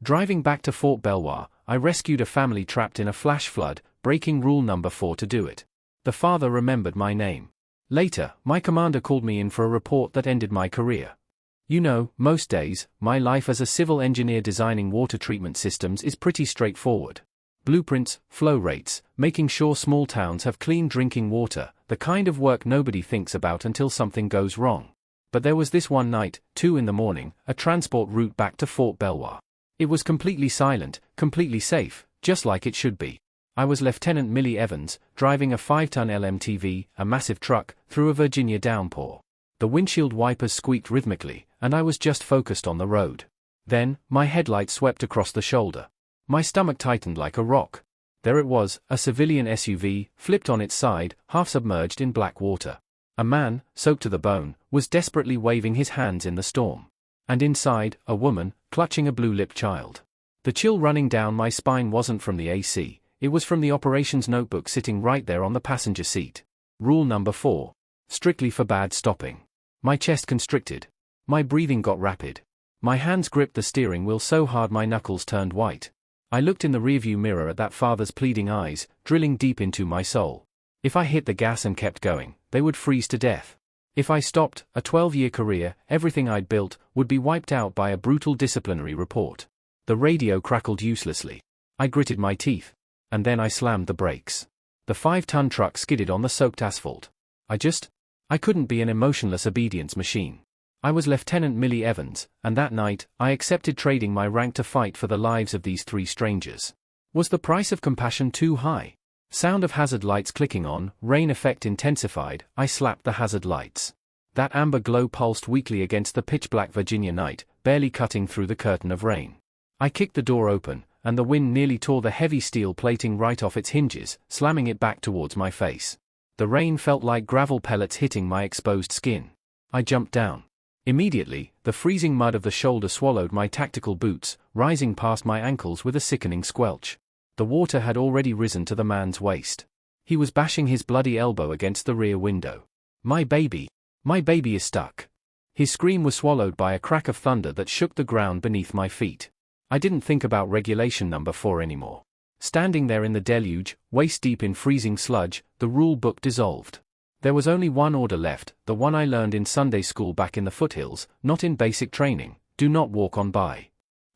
Driving back to Fort Belvoir, I rescued a family trapped in a flash flood, breaking rule number 4 to do it. The father remembered my name. Later, my commander called me in for a report that ended my career. You know, most days, my life as a civil engineer designing water treatment systems is pretty straightforward. Blueprints, flow rates, making sure small towns have clean drinking water, the kind of work nobody thinks about until something goes wrong. But there was this one night, 2 in the morning, a transport route back to Fort Belvoir. It was completely silent, completely safe, just like it should be. I was Lieutenant Millie Evans, driving a 5-ton LMTV, a massive truck, through a Virginia downpour. The windshield wipers squeaked rhythmically, and I was just focused on the road. Then, my headlight swept across the shoulder. My stomach tightened like a rock. There it was, a civilian SUV, flipped on its side, half submerged in black water. A man, soaked to the bone, was desperately waving his hands in the storm. And inside, a woman, clutching a blue-lipped child. The chill running down my spine wasn't from the AC, it was from the operations notebook sitting right there on the passenger seat. Rule number 4. Strictly for bad stopping. My chest constricted. My breathing got rapid. My hands gripped the steering wheel so hard my knuckles turned white. I looked in the rearview mirror at that father's pleading eyes, drilling deep into my soul. If I hit the gas and kept going, they would freeze to death. If I stopped, a 12-year career, everything I'd built, would be wiped out by a brutal disciplinary report. The radio crackled uselessly. I gritted my teeth. And then I slammed the brakes. The 5-ton truck skidded on the soaked asphalt. I couldn't be an emotionless obedience machine. I was Lieutenant Millie Evans, and that night, I accepted trading my rank to fight for the lives of these 3 strangers. Was the price of compassion too high? Sound of hazard lights clicking on, rain effect intensified, I slapped the hazard lights. That amber glow pulsed weakly against the pitch-black Virginia night, barely cutting through the curtain of rain. I kicked the door open, and the wind nearly tore the heavy steel plating right off its hinges, slamming it back towards my face. The rain felt like gravel pellets hitting my exposed skin. I jumped down. Immediately, the freezing mud of the shoulder swallowed my tactical boots, rising past my ankles with a sickening squelch. The water had already risen to the man's waist. He was bashing his bloody elbow against the rear window. My baby is stuck. His scream was swallowed by a crack of thunder that shook the ground beneath my feet. I didn't think about regulation number 4 anymore. Standing there in the deluge, waist deep in freezing sludge, the rule book dissolved. There was only one order left, the one I learned in Sunday school back in the foothills, not in basic training: do not walk on by.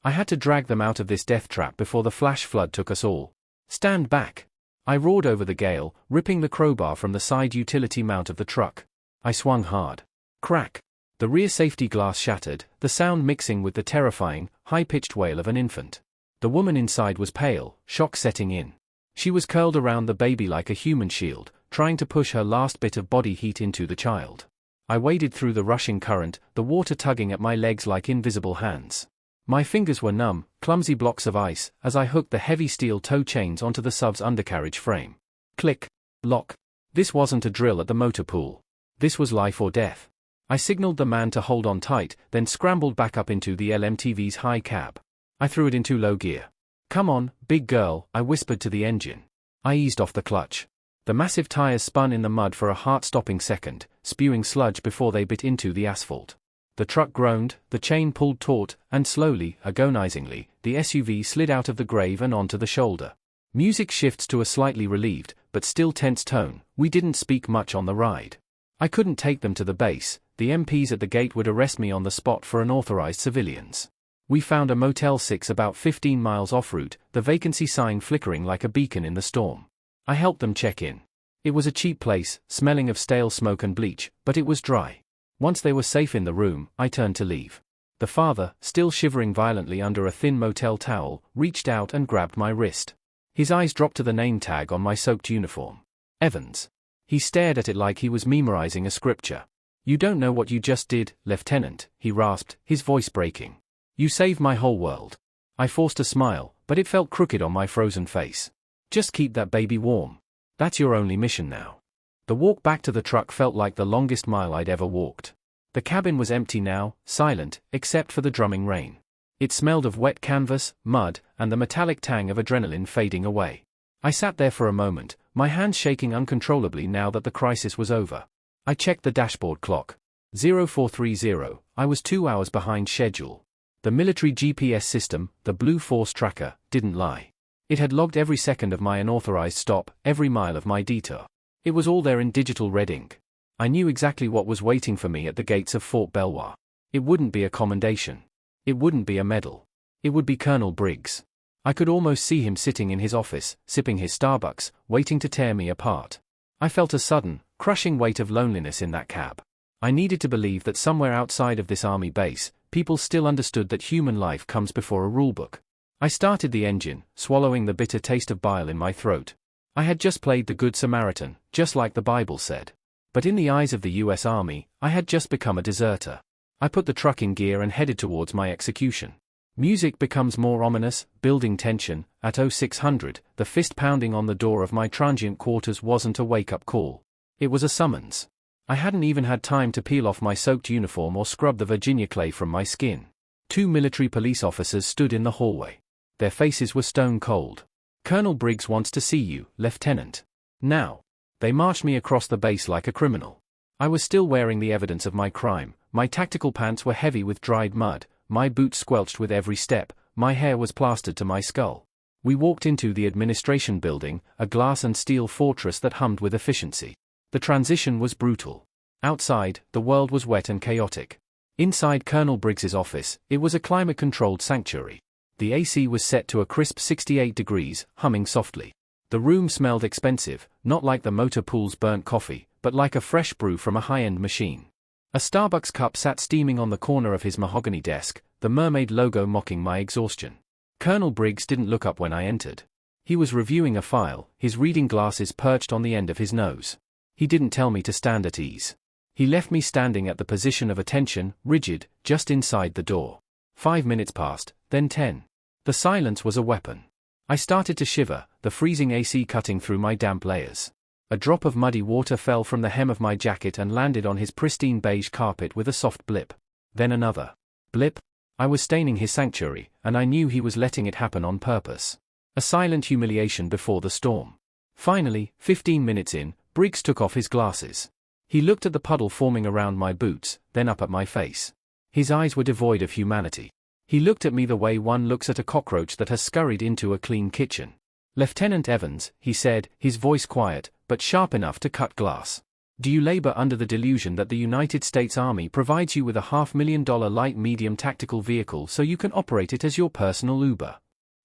I had to drag them out of this death trap before the flash flood took us all. Stand back! I roared over the gale, ripping the crowbar from the side utility mount of the truck. I swung hard. Crack! The rear safety glass shattered, the sound mixing with the terrifying, high-pitched wail of an infant. The woman inside was pale, shock setting in. She was curled around the baby like a human shield, trying to push her last bit of body heat into the child. I waded through the rushing current, the water tugging at my legs like invisible hands. My fingers were numb, clumsy blocks of ice, as I hooked the heavy steel tow chains onto the sub's undercarriage frame. Click. Lock. This wasn't a drill at the motor pool. This was life or death. I signaled the man to hold on tight, then scrambled back up into the LMTV's high cab. I threw it into low gear. Come on, big girl, I whispered to the engine. I eased off the clutch. The massive tires spun in the mud for a heart-stopping second, spewing sludge before they bit into the asphalt. The truck groaned, the chain pulled taut, and slowly, agonizingly, the SUV slid out of the grave and onto the shoulder. Music shifts to a slightly relieved, but still tense tone. We didn't speak much on the ride. I couldn't take them to the base. The MPs at the gate would arrest me on the spot for unauthorized civilians. We found a Motel 6 about 15 miles off route, the vacancy sign flickering like a beacon in the storm. I helped them check in. It was a cheap place, smelling of stale smoke and bleach, but it was dry. Once they were safe in the room, I turned to leave. The father, still shivering violently under a thin motel towel, reached out and grabbed my wrist. His eyes dropped to the name tag on my soaked uniform. Evans. He stared at it like he was memorizing a scripture. You don't know what you just did, Lieutenant, he rasped, his voice breaking. You saved my whole world. I forced a smile, but it felt crooked on my frozen face. Just keep that baby warm. That's your only mission now. The walk back to the truck felt like the longest mile I'd ever walked. The cabin was empty now, silent, except for the drumming rain. It smelled of wet canvas, mud, and the metallic tang of adrenaline fading away. I sat there for a moment, my hands shaking uncontrollably now that the crisis was over. I checked the dashboard clock. 0430, I was 2 hours behind schedule. The military GPS system, the Blue Force Tracker, didn't lie. It had logged every second of my unauthorized stop, every mile of my detour. It was all there in digital red ink. I knew exactly what was waiting for me at the gates of Fort Belvoir. It wouldn't be a commendation. It wouldn't be a medal. It would be Colonel Briggs. I could almost see him sitting in his office, sipping his Starbucks, waiting to tear me apart. I felt a sudden, crushing weight of loneliness in that cab. I needed to believe that somewhere outside of this army base, people still understood that human life comes before a rulebook. I started the engine, swallowing the bitter taste of bile in my throat. I had just played the Good Samaritan, just like the Bible said. But in the eyes of the US Army, I had just become a deserter. I put the truck in gear and headed towards my execution. Music becomes more ominous, building tension. At 0600, the fist pounding on the door of my transient quarters wasn't a wake-up call. It was a summons. I hadn't even had time to peel off my soaked uniform or scrub the Virginia clay from my skin. 2 military police officers stood in the hallway. Their faces were stone cold. "Colonel Briggs wants to see you, Lieutenant." Now. They marched me across the base like a criminal. I was still wearing the evidence of my crime. My tactical pants were heavy with dried mud, my boots squelched with every step, my hair was plastered to my skull. We walked into the administration building, a glass and steel fortress that hummed with efficiency. The transition was brutal. Outside, the world was wet and chaotic. Inside Colonel Briggs's office, it was a climate-controlled sanctuary. The AC was set to a crisp 68 degrees, humming softly. The room smelled expensive, not like the motor pool's burnt coffee, but like a fresh brew from a high-end machine. A Starbucks cup sat steaming on the corner of his mahogany desk, the mermaid logo mocking my exhaustion. Colonel Briggs didn't look up when I entered. He was reviewing a file, his reading glasses perched on the end of his nose. He didn't tell me to stand at ease. He left me standing at the position of attention, rigid, just inside the door. 5 minutes passed, then 10. The silence was a weapon. I started to shiver, the freezing AC cutting through my damp layers. A drop of muddy water fell from the hem of my jacket and landed on his pristine beige carpet with a soft blip. Then another. Blip. I was staining his sanctuary, and I knew he was letting it happen on purpose. A silent humiliation before the storm. Finally, 15 minutes in, Briggs took off his glasses. He looked at the puddle forming around my boots, then up at my face. His eyes were devoid of humanity. He looked at me the way one looks at a cockroach that has scurried into a clean kitchen. "Lieutenant Evans," he said, his voice quiet, but sharp enough to cut glass. "Do you labor under the delusion that the United States Army provides you with a $500,000 light-medium tactical vehicle so you can operate it as your personal Uber?"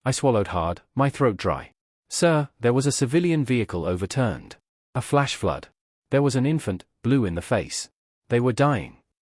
I swallowed hard, my throat dry. "Sir, there was a civilian vehicle overturned. A flash flood. There was an infant, blue in the face. They were dying."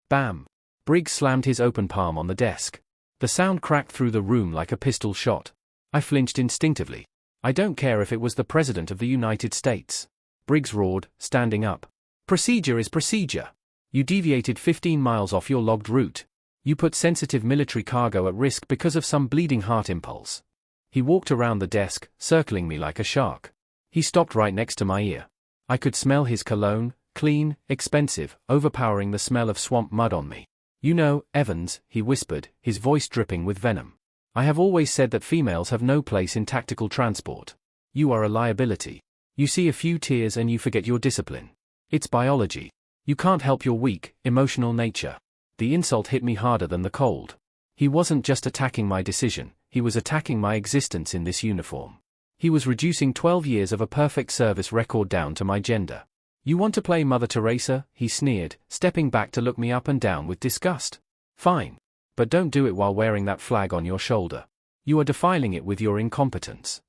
Bam! Briggs slammed his open palm on the desk. The sound cracked through the room like a pistol shot. I flinched instinctively. "I don't care if it was the President of the United States." Briggs roared, standing up. "Procedure is procedure. You deviated 15 miles off your logged route. You put sensitive military cargo at risk because of some bleeding heart impulse." He walked around the desk, circling me like a shark. He stopped right next to my ear. I could smell his cologne, clean, expensive, overpowering the smell of swamp mud on me. "You know, Evans," he whispered, his voice dripping with venom. "I have always said that females have no place in tactical transport. You are a liability. You see a few tears and you forget your discipline. It's biology. You can't help your weak, emotional nature." The insult hit me harder than the cold. He wasn't just attacking my decision, he was attacking my existence in this uniform. He was reducing 12 years of a perfect service record down to my gender. "You want to play Mother Teresa?" he sneered, stepping back to look me up and down with disgust. "Fine. But don't do it while wearing that flag on your shoulder. You are defiling it with your incompetence."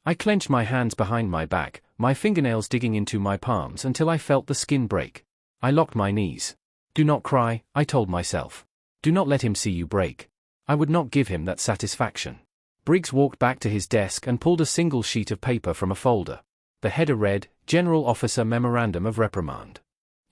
I clenched my hands behind my back, my fingernails digging into my palms until I felt the skin break. I locked my knees. "Do not cry," I told myself. "Do not let him see you break." I would not give him that satisfaction. Briggs walked back to his desk and pulled a single sheet of paper from a folder. The header read, "General Officer Memorandum of Reprimand."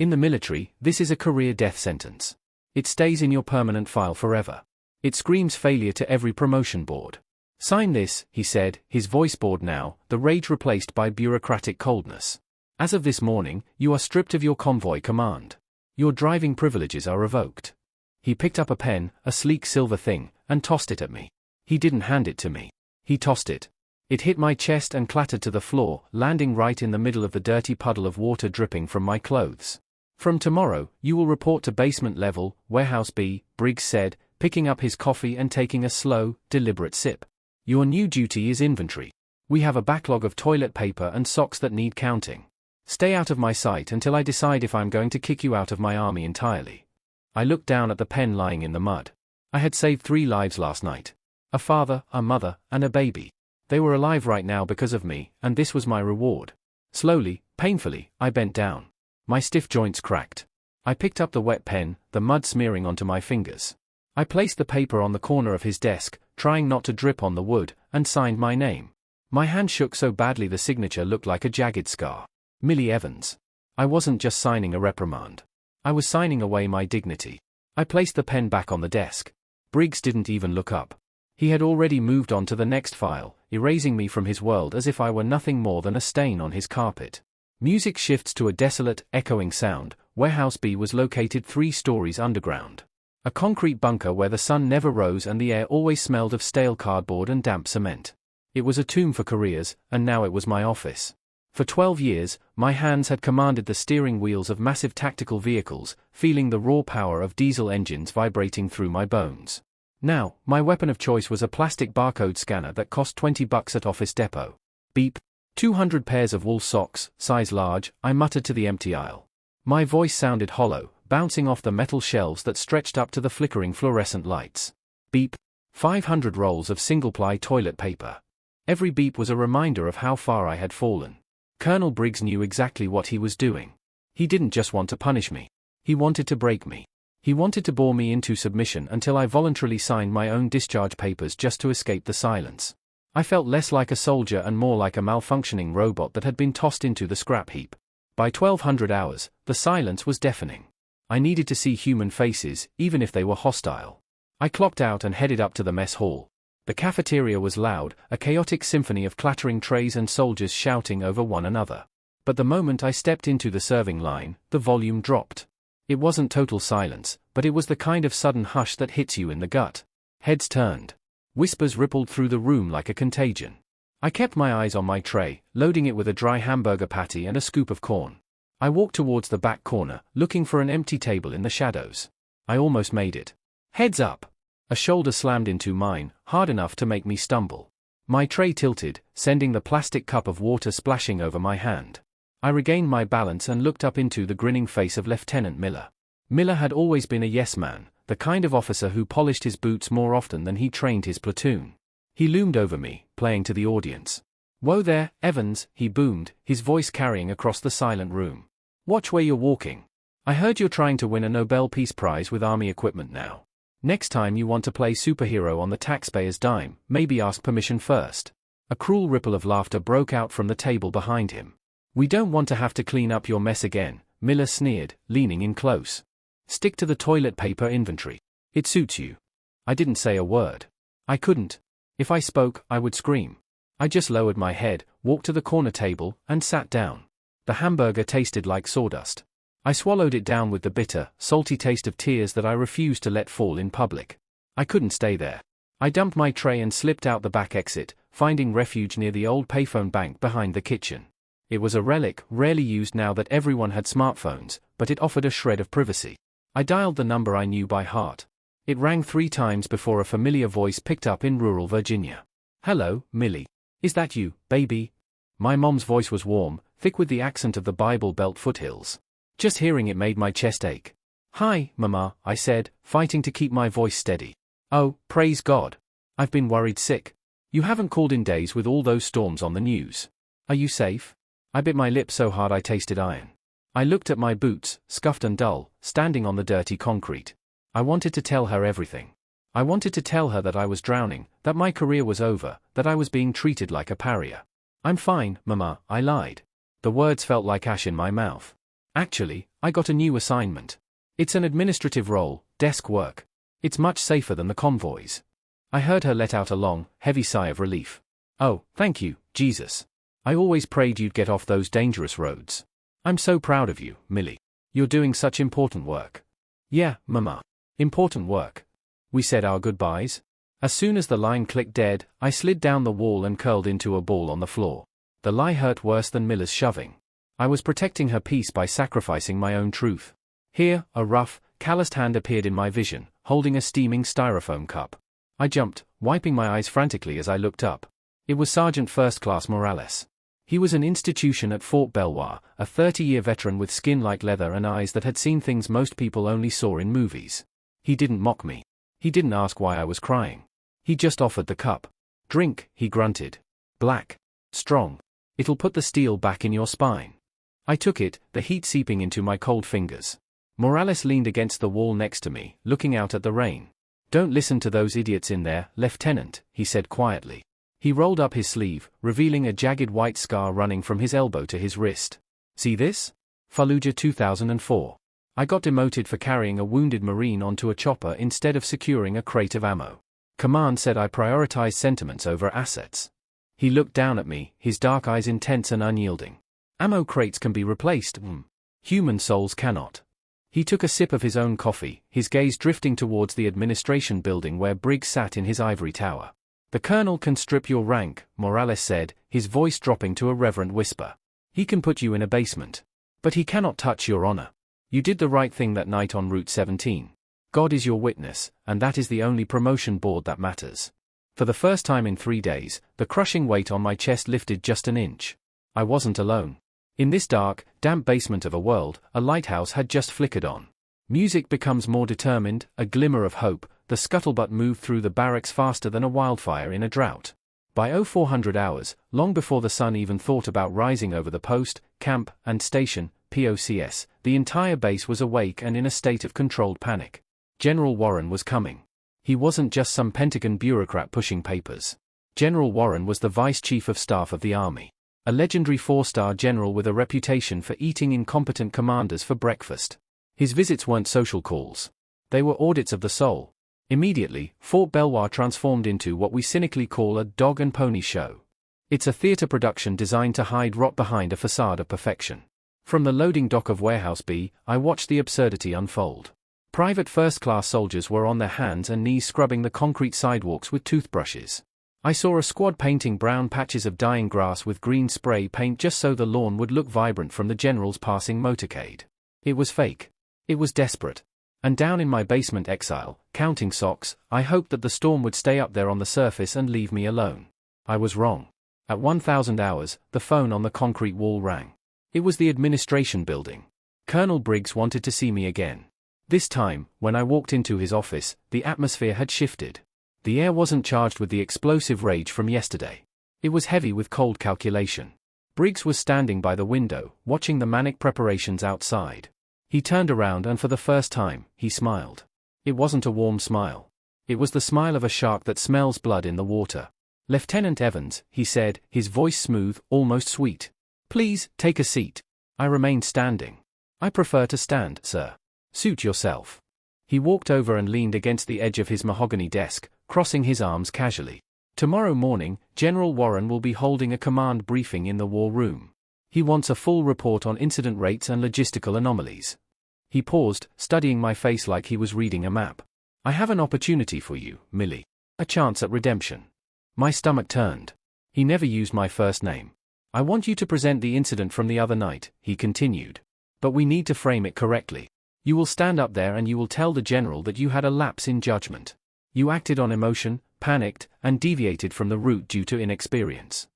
In the military, this is a career death sentence. It stays in your permanent file forever. It screams failure to every promotion board. "Sign this," he said, his voice bored now, the rage replaced by bureaucratic coldness. "As of this morning, you are stripped of your convoy command. Your driving privileges are revoked." He picked up a pen, a sleek silver thing, and tossed it at me. He didn't hand it to me. He tossed it. It hit my chest and clattered to the floor, landing right in the middle of the dirty puddle of water dripping from my clothes. "From tomorrow, you will report to basement level, warehouse B," Briggs said, picking up his coffee and taking a slow, deliberate sip. Your new duty is inventory. We have a backlog of toilet paper and socks that need counting. Stay out of my sight until I decide if I'm going to kick you out of my army entirely. I looked down at the pen lying in the mud. I had saved 3 lives last night. A father, a mother, and a baby. They were alive right now because of me, and this was my reward. Slowly, painfully, I bent down. My stiff joints cracked. I picked up the wet pen, the mud smearing onto my fingers. I placed the paper on the corner of his desk, trying not to drip on the wood, and signed my name. My hand shook so badly the signature looked like a jagged scar. Millie Evans. I wasn't just signing a reprimand. I was signing away my dignity. I placed the pen back on the desk. Briggs didn't even look up. He had already moved on to the next file, erasing me from his world as if I were nothing more than a stain on his carpet. Music shifts to a desolate, echoing sound. Warehouse B was located 3 stories underground. A concrete bunker where the sun never rose and the air always smelled of stale cardboard and damp cement. It was a tomb for careers, and now it was my office. For 12 years, my hands had commanded the steering wheels of massive tactical vehicles, feeling the raw power of diesel engines vibrating through my bones. Now, my weapon of choice was a plastic barcode scanner that cost $20 at Office Depot. Beep. 200 pairs of wool socks, size large, I muttered to the empty aisle. My voice sounded hollow, bouncing off the metal shelves that stretched up to the flickering fluorescent lights. Beep. 500 rolls of single-ply toilet paper. Every beep was a reminder of how far I had fallen. Colonel Briggs knew exactly what he was doing. He didn't just want to punish me. He wanted to break me. He wanted to bore me into submission until I voluntarily signed my own discharge papers just to escape the silence. I felt less like a soldier and more like a malfunctioning robot that had been tossed into the scrap heap. By 1200 hours, the silence was deafening. I needed to see human faces, even if they were hostile. I clocked out and headed up to the mess hall. The cafeteria was loud, a chaotic symphony of clattering trays and soldiers shouting over one another. But the moment I stepped into the serving line, the volume dropped. It wasn't total silence, but it was the kind of sudden hush that hits you in the gut. Heads turned. Whispers rippled through the room like a contagion. I kept my eyes on my tray, loading it with a dry hamburger patty and a scoop of corn. I walked towards the back corner, looking for an empty table in the shadows. I almost made it. Heads up! A shoulder slammed into mine, hard enough to make me stumble. My tray tilted, sending the plastic cup of water splashing over my hand. I regained my balance and looked up into the grinning face of Lieutenant Miller. Miller had always been a yes man, the kind of officer who polished his boots more often than he trained his platoon. He loomed over me, playing to the audience. "Whoa there, Evans," he boomed, his voice carrying across the silent room. "Watch where you're walking. I heard you're trying to win a Nobel Peace Prize with Army equipment now. Next time you want to play superhero on the taxpayer's dime, maybe ask permission first." A cruel ripple of laughter broke out from the table behind him. "We don't want to have to clean up your mess again," Miller sneered, leaning in close. "Stick to the toilet paper inventory. It suits you." I didn't say a word. I couldn't. If I spoke, I would scream. I just lowered my head, walked to the corner table, and sat down. The hamburger tasted like sawdust. I swallowed it down with the bitter, salty taste of tears that I refused to let fall in public. I couldn't stay there. I dumped my tray and slipped out the back exit, finding refuge near the old payphone bank behind the kitchen. It was a relic, rarely used now that everyone had smartphones, but it offered a shred of privacy. I dialed the number I knew by heart. It rang 3 times before a familiar voice picked up in rural Virginia. "Hello, Millie. Is that you, baby?" My mom's voice was warm, thick with the accent of the Bible Belt foothills. Just hearing it made my chest ache. "Hi, Mama," I said, fighting to keep my voice steady. "Oh, praise God. I've been worried sick. You haven't called in days with all those storms on the news. Are you safe?" I bit my lip so hard I tasted iron. I looked at my boots, scuffed and dull, standing on the dirty concrete. I wanted to tell her everything. I wanted to tell her that I was drowning, that my career was over, that I was being treated like a pariah. "I'm fine, Mama," I lied. The words felt like ash in my mouth. "Actually, I got a new assignment. It's an administrative role, desk work. It's much safer than the convoys." I heard her let out a long, heavy sigh of relief. "Oh, thank you, Jesus. I always prayed you'd get off those dangerous roads. I'm so proud of you, Millie. You're doing such important work." "Yeah, Mama. Important work." We said our goodbyes. As soon as the line clicked dead, I slid down the wall and curled into a ball on the floor. The lie hurt worse than Miller's shoving. I was protecting her peace by sacrificing my own truth. Here, a rough, calloused hand appeared in my vision, holding a steaming styrofoam cup. I jumped, wiping my eyes frantically as I looked up. It was Sergeant First Class Morales. He was an institution at Fort Belvoir, a 30-year veteran with skin like leather and eyes that had seen things most people only saw in movies. He didn't mock me. He didn't ask why I was crying. He just offered the cup. "Drink," he grunted. "Black. Strong. It'll put the steel back in your spine." I took it, the heat seeping into my cold fingers. Morales leaned against the wall next to me, looking out at the rain. "Don't listen to those idiots in there, Lieutenant," he said quietly. He rolled up his sleeve, revealing a jagged white scar running from his elbow to his wrist. "See this? Fallujah 2004. I got demoted for carrying a wounded Marine onto a chopper instead of securing a crate of ammo. Command said I prioritized sentiments over assets." He looked down at me, his dark eyes intense and unyielding. "Ammo crates can be replaced, human souls cannot." He took a sip of his own coffee, his gaze drifting towards the administration building where Briggs sat in his ivory tower. "The colonel can strip your rank," Morales said, his voice dropping to a reverent whisper. "He can put you in a basement. But he cannot touch your honor. You did the right thing that night on Route 17. God is your witness, and that is the only promotion board that matters." For the first time in 3 days, the crushing weight on my chest lifted just an inch. I wasn't alone. In this dark, damp basement of a world, a lighthouse had just flickered on. Music becomes more determined, a glimmer of hope, the scuttlebutt moved through the barracks faster than a wildfire in a drought. By 0400 hours, long before the sun even thought about rising over the post, camp, and station, POCS, the entire base was awake and in a state of controlled panic. General Warren was coming. He wasn't just some Pentagon bureaucrat pushing papers. General Warren was the Vice Chief of Staff of the Army. A legendary 4-star general with a reputation for eating incompetent commanders for breakfast. His visits weren't social calls. They were audits of the soul. Immediately, Fort Belvoir transformed into what we cynically call a dog and pony show. It's a theater production designed to hide rot behind a facade of perfection. From the loading dock of Warehouse B, I watched the absurdity unfold. Private first-class soldiers were on their hands and knees scrubbing the concrete sidewalks with toothbrushes. I saw a squad painting brown patches of dying grass with green spray paint just so the lawn would look vibrant from the general's passing motorcade. It was fake. It was desperate. And down in my basement exile, counting socks, I hoped that the storm would stay up there on the surface and leave me alone. I was wrong. At 1000 hours, the phone on the concrete wall rang. It was the administration building. Colonel Briggs wanted to see me again. This time, when I walked into his office, the atmosphere had shifted. The air wasn't charged with the explosive rage from yesterday. It was heavy with cold calculation. Briggs was standing by the window, watching the manic preparations outside. He turned around and for the first time, he smiled. It wasn't a warm smile. It was the smile of a shark that smells blood in the water. "Lieutenant Evans," he said, his voice smooth, almost sweet. "Please, take a seat." I remained standing. "I prefer to stand, sir." "Suit yourself." He walked over and leaned against the edge of his mahogany desk, crossing his arms casually. "Tomorrow morning, General Warren will be holding a command briefing in the war room. He wants a full report on incident rates and logistical anomalies." He paused, studying my face like he was reading a map. "I have an opportunity for you, Millie. A chance at redemption." My stomach turned. He never used my first name. "I want you to present the incident from the other night," he continued. "But we need to frame it correctly. You will stand up there and you will tell the general that you had a lapse in judgment. You acted on emotion, panicked, and deviated from the route due to inexperience."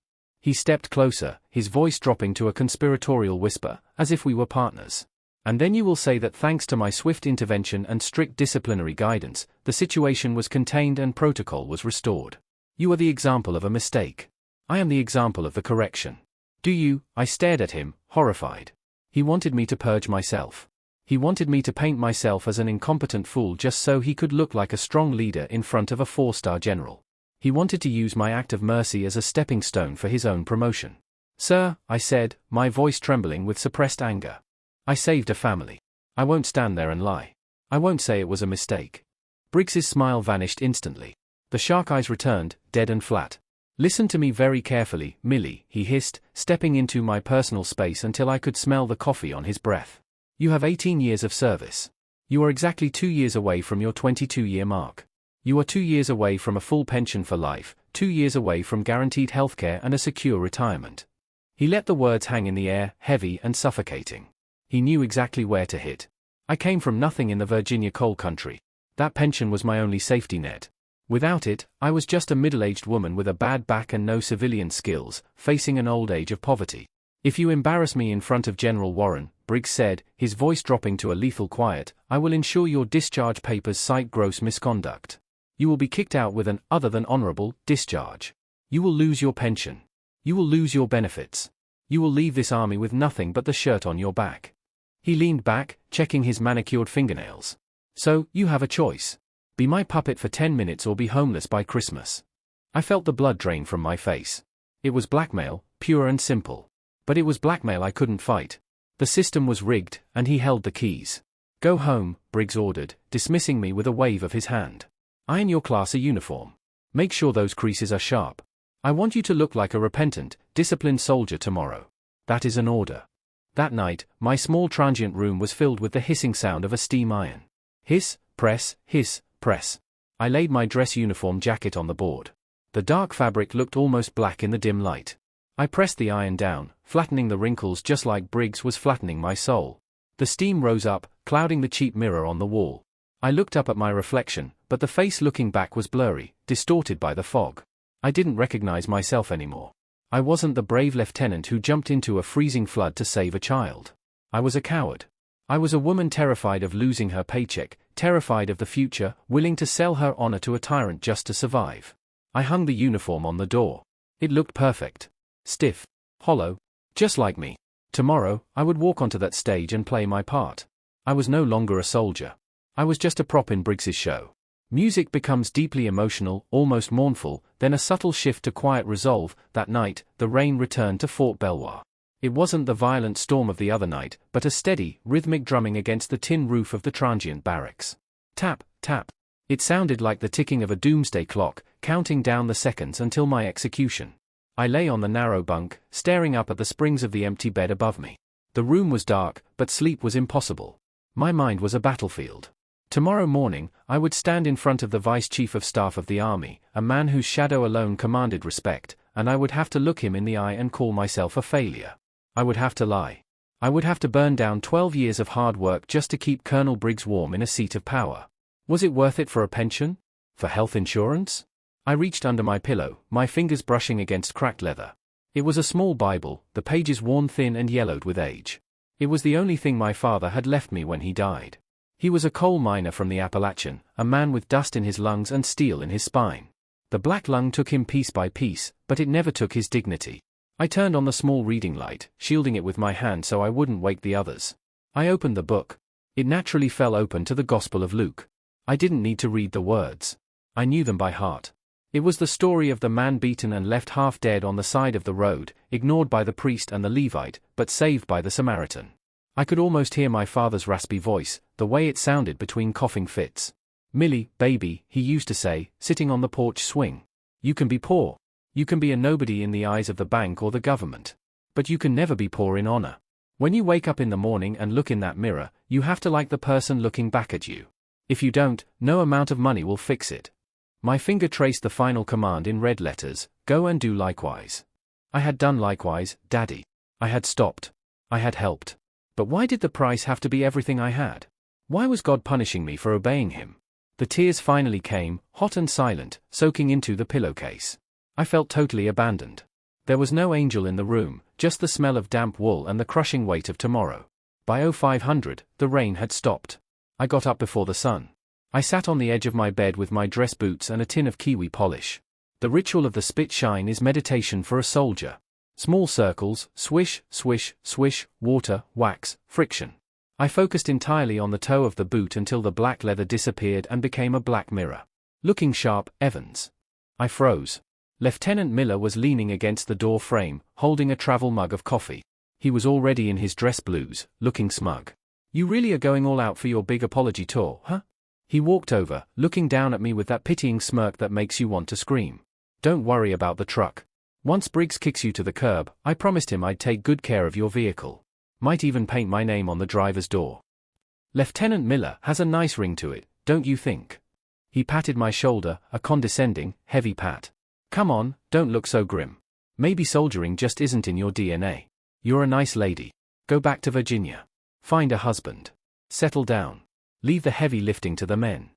He stepped closer, his voice dropping to a conspiratorial whisper, as if we were partners. "And then you will say that thanks to my swift intervention and strict disciplinary guidance, the situation was contained and protocol was restored. You are the example of a mistake. I am the example of the correction. Do you?" I stared at him, horrified. He wanted me to purge myself. He wanted me to paint myself as an incompetent fool just so he could look like a strong leader in front of a 4-star general. He wanted to use my act of mercy as a stepping stone for his own promotion. "Sir," I said, my voice trembling with suppressed anger. "I saved a family. I won't stand there and lie. I won't say it was a mistake." Briggs's smile vanished instantly. The shark eyes returned, dead and flat. "Listen to me very carefully, Millie," he hissed, stepping into my personal space until I could smell the coffee on his breath. "You have 18 years of service. You are exactly 2 years away from your 22-year mark. You are 2 years away from a full pension for life, 2 years away from guaranteed healthcare and a secure retirement." He let the words hang in the air, heavy and suffocating. He knew exactly where to hit. I came from nothing in the Virginia coal country. That pension was my only safety net. Without it, I was just a middle-aged woman with a bad back and no civilian skills, facing an old age of poverty. If you embarrass me in front of General Warren, Briggs said, his voice dropping to a lethal quiet, I will ensure your discharge papers cite gross misconduct. You will be kicked out with an other than honorable discharge. You will lose your pension. You will lose your benefits. You will leave this army with nothing but the shirt on your back. He leaned back, checking his manicured fingernails. So, you have a choice. Be my puppet for 10 minutes or be homeless by Christmas. I felt the blood drain from my face. It was blackmail, pure and simple. But it was blackmail I couldn't fight. The system was rigged, and he held the keys. Go home, Briggs ordered, dismissing me with a wave of his hand. Iron your class A uniform. Make sure those creases are sharp. I want you to look like a repentant, disciplined soldier tomorrow. That is an order. That night, my small transient room was filled with the hissing sound of a steam iron. Hiss, press, hiss, press. I laid my dress uniform jacket on the board. The dark fabric looked almost black in the dim light. I pressed the iron down, flattening the wrinkles just like Briggs was flattening my soul. The steam rose up, clouding the cheap mirror on the wall. I looked up at my reflection, but the face looking back was blurry, distorted by the fog. I didn't recognize myself anymore. I wasn't the brave lieutenant who jumped into a freezing flood to save a child. I was a coward. I was a woman terrified of losing her paycheck, terrified of the future, willing to sell her honor to a tyrant just to survive. I hung the uniform on the door. It looked perfect. Stiff. Hollow. Just like me. Tomorrow, I would walk onto that stage and play my part. I was no longer a soldier. I was just a prop in Briggs's show. Music becomes deeply emotional, almost mournful, then a subtle shift to quiet resolve. That night, the rain returned to Fort Belvoir. It wasn't the violent storm of the other night, but a steady, rhythmic drumming against the tin roof of the transient barracks. Tap, tap. It sounded like the ticking of a doomsday clock, counting down the seconds until my execution. I lay on the narrow bunk, staring up at the springs of the empty bed above me. The room was dark, but sleep was impossible. My mind was a battlefield. Tomorrow morning, I would stand in front of the Vice Chief of Staff of the Army, a man whose shadow alone commanded respect, and I would have to look him in the eye and call myself a failure. I would have to lie. I would have to burn down 12 years of hard work just to keep Colonel Briggs warm in a seat of power. Was it worth it for a pension? For health insurance? I reached under my pillow, my fingers brushing against cracked leather. It was a small Bible, the pages worn thin and yellowed with age. It was the only thing my father had left me when he died. He was a coal miner from the Appalachian, a man with dust in his lungs and steel in his spine. The black lung took him piece by piece, but it never took his dignity. I turned on the small reading light, shielding it with my hand so I wouldn't wake the others. I opened the book. It naturally fell open to the Gospel of Luke. I didn't need to read the words. I knew them by heart. It was the story of the man beaten and left half dead on the side of the road, ignored by the priest and the Levite, but saved by the Samaritan. I could almost hear my father's raspy voice, the way it sounded between coughing fits. Millie, baby, he used to say, sitting on the porch swing. You can be poor. You can be a nobody in the eyes of the bank or the government. But you can never be poor in honor. When you wake up in the morning and look in that mirror, you have to like the person looking back at you. If you don't, no amount of money will fix it. My finger traced the final command in red letters, go and do likewise. I had done likewise, Daddy. I had stopped. I had helped. But why did the price have to be everything I had? Why was God punishing me for obeying him? The tears finally came, hot and silent, soaking into the pillowcase. I felt totally abandoned. There was no angel in the room, just the smell of damp wool and the crushing weight of tomorrow. By 0500, the rain had stopped. I got up before the sun. I sat on the edge of my bed with my dress boots and a tin of kiwi polish. The ritual of the spit shine is meditation for a soldier. Small circles, swish, swish, swish, water, wax, friction. I focused entirely on the toe of the boot until the black leather disappeared and became a black mirror. Looking sharp, Evans. I froze. Lieutenant Miller was leaning against the door frame, holding a travel mug of coffee. He was already in his dress blues, looking smug. You really are going all out for your big apology tour, huh? He walked over, looking down at me with that pitying smirk that makes you want to scream. Don't worry about the truck. Once Briggs kicks you to the curb, I promised him I'd take good care of your vehicle. Might even paint my name on the driver's door. Lieutenant Miller has a nice ring to it, don't you think? He patted my shoulder, a condescending, heavy pat. Come on, don't look so grim. Maybe soldiering just isn't in your DNA. You're a nice lady. Go back to Virginia. Find a husband. Settle down. Leave the heavy lifting to the men.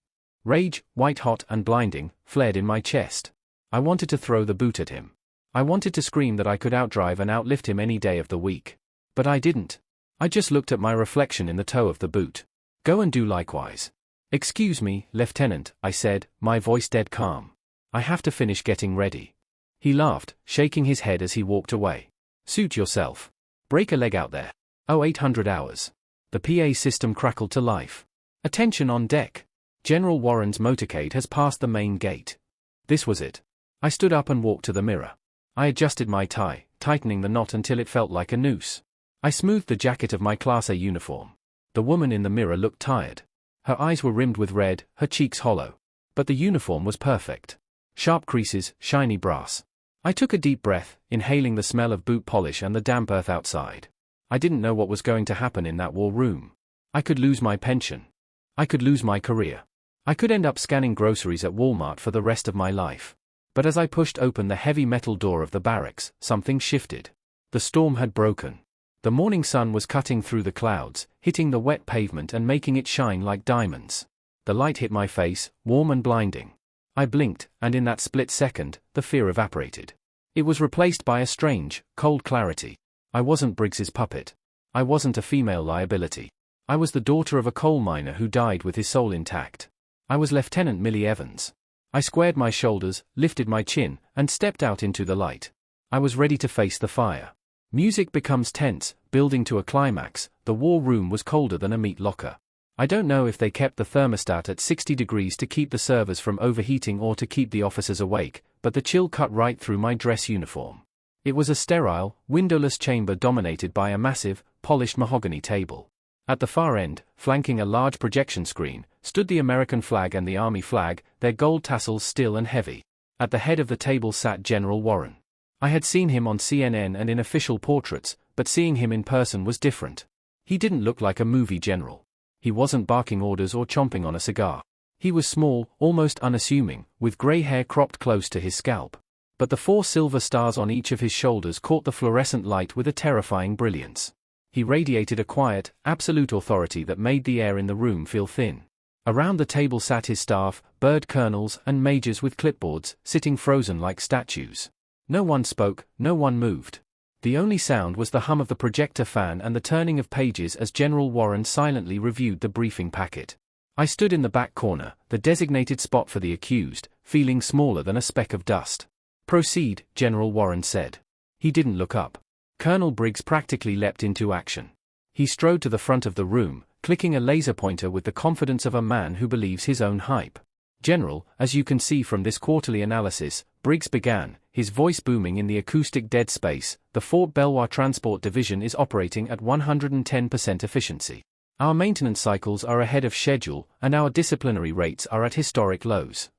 Rage, white-hot and blinding, flared in my chest. I wanted to throw the boot at him. I wanted to scream that I could outdrive and outlift him any day of the week. But I didn't. I just looked at my reflection in the toe of the boot. Go and do likewise. Excuse me, Lieutenant, I said, my voice dead calm. I have to finish getting ready. He laughed, shaking his head as he walked away. Suit yourself. Break a leg out there. Oh, 800 hours. The PA system crackled to life. Attention on deck. General Warren's motorcade has passed the main gate. This was it. I stood up and walked to the mirror. I adjusted my tie, tightening the knot until it felt like a noose. I smoothed the jacket of my Class A uniform. The woman in the mirror looked tired. Her eyes were rimmed with red, her cheeks hollow. But the uniform was perfect. Sharp creases, shiny brass. I took a deep breath, inhaling the smell of boot polish and the damp earth outside. I didn't know what was going to happen in that war room. I could lose my pension. I could lose my career. I could end up scanning groceries at Walmart for the rest of my life. But as I pushed open the heavy metal door of the barracks, something shifted. The storm had broken. The morning sun was cutting through the clouds, hitting the wet pavement and making it shine like diamonds. The light hit my face, warm and blinding. I blinked, and in that split second, the fear evaporated. It was replaced by a strange, cold clarity. I wasn't Briggs's puppet. I wasn't a female liability. I was the daughter of a coal miner who died with his soul intact. I was Lieutenant Millie Evans. I squared my shoulders, lifted my chin, and stepped out into the light. I was ready to face the fire. Music becomes tense, building to a climax. The war room was colder than a meat locker. I don't know if they kept the thermostat at 60 degrees to keep the servers from overheating or to keep the officers awake, but the chill cut right through my dress uniform. It was a sterile, windowless chamber dominated by a massive, polished mahogany table. At the far end, flanking a large projection screen, stood the American flag and the Army flag, their gold tassels still and heavy. At the head of the table sat General Warren. I had seen him on CNN and in official portraits, but seeing him in person was different. He didn't look like a movie general. He wasn't barking orders or chomping on a cigar. He was small, almost unassuming, with grey hair cropped close to his scalp. But the 4 silver stars on each of his shoulders caught the fluorescent light with a terrifying brilliance. He radiated a quiet, absolute authority that made the air in the room feel thin. Around the table sat his staff, bird colonels and majors with clipboards, sitting frozen like statues. No one spoke, no one moved. The only sound was the hum of the projector fan and the turning of pages as General Warren silently reviewed the briefing packet. I stood in the back corner, the designated spot for the accused, feeling smaller than a speck of dust. Proceed, General Warren said. He didn't look up. Colonel Briggs practically leapt into action. He strode to the front of the room, clicking a laser pointer with the confidence of a man who believes his own hype. General, as you can see from this quarterly analysis, Briggs began, his voice booming in the acoustic dead space, the Fort Belvoir Transport Division is operating at 110% efficiency. Our maintenance cycles are ahead of schedule, and our disciplinary rates are at historic lows.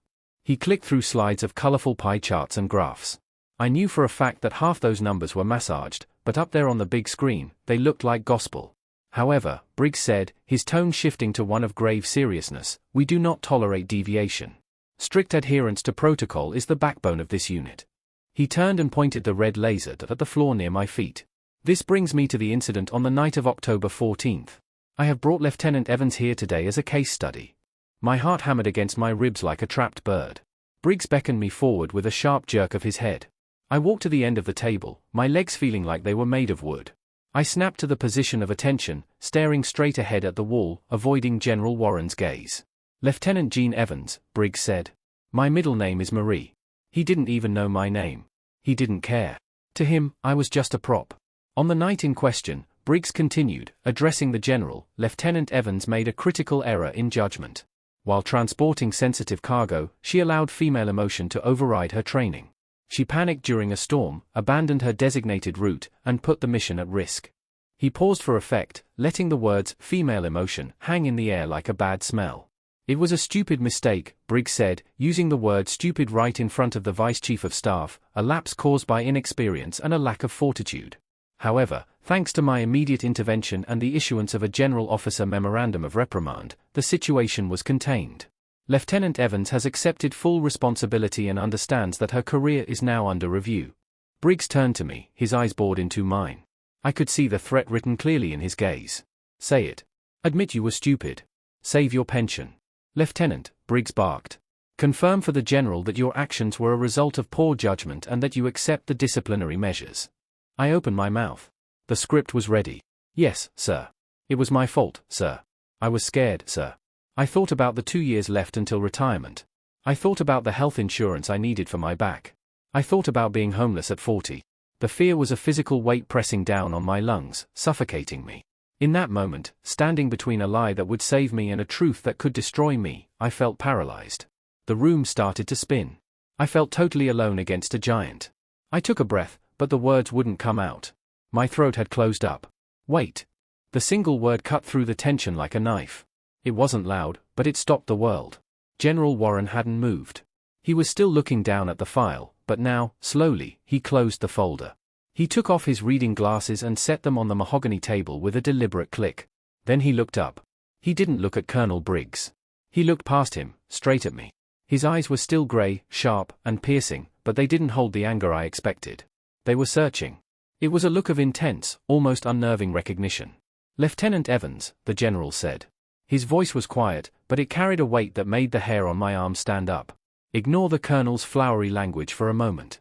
He clicked through slides of colorful pie charts and graphs. I knew for a fact that half those numbers were massaged, but up there on the big screen, they looked like gospel. However, Briggs said, his tone shifting to one of grave seriousness, we do not tolerate deviation. Strict adherence to protocol is the backbone of this unit. He turned and pointed the red laser at the floor near my feet. This brings me to the incident on the night of October 14th. I have brought Lieutenant Evans here today as a case study. My heart hammered against my ribs like a trapped bird. Briggs beckoned me forward with a sharp jerk of his head. I walked to the end of the table, my legs feeling like they were made of wood. I snapped to the position of attention, staring straight ahead at the wall, avoiding General Warren's gaze. Lieutenant Gene Evans, Briggs said. My middle name is Marie. He didn't even know my name. He didn't care. To him, I was just a prop. On the night in question, Briggs continued, addressing the general, Lieutenant Evans made a critical error in judgment. While transporting sensitive cargo, she allowed female emotion to override her training. She panicked during a storm, abandoned her designated route, and put the mission at risk. He paused for effect, letting the words, female emotion, hang in the air like a bad smell. It was a stupid mistake, Briggs said, using the word stupid right in front of the Vice Chief of Staff, a lapse caused by inexperience and a lack of fortitude. However, thanks to my immediate intervention and the issuance of a General Officer Memorandum of Reprimand, the situation was contained. Lieutenant Evans has accepted full responsibility and understands that her career is now under review. Briggs turned to me, his eyes bored into mine. I could see the threat written clearly in his gaze. Say it. Admit you were stupid. Save your pension. Lieutenant, Briggs barked. Confirm for the general that your actions were a result of poor judgment and that you accept the disciplinary measures. I opened my mouth. The script was ready. Yes, sir. It was my fault, sir. I was scared, sir. I thought about the 2 years left until retirement. I thought about the health insurance I needed for my back. I thought about being homeless at 40. The fear was a physical weight pressing down on my lungs, suffocating me. In that moment, standing between a lie that would save me and a truth that could destroy me, I felt paralyzed. The room started to spin. I felt totally alone against a giant. I took a breath, but the words wouldn't come out. My throat had closed up. Wait. The single word cut through the tension like a knife. It wasn't loud, but it stopped the world. General Warren hadn't moved. He was still looking down at the file, but now, slowly, he closed the folder. He took off his reading glasses and set them on the mahogany table with a deliberate click. Then he looked up. He didn't look at Colonel Briggs. He looked past him, straight at me. His eyes were still grey, sharp, and piercing, but they didn't hold the anger I expected. They were searching. It was a look of intense, almost unnerving recognition. Lieutenant Evans, the general said. His voice was quiet, but it carried a weight that made the hair on my arm stand up. Ignore the colonel's flowery language for a moment.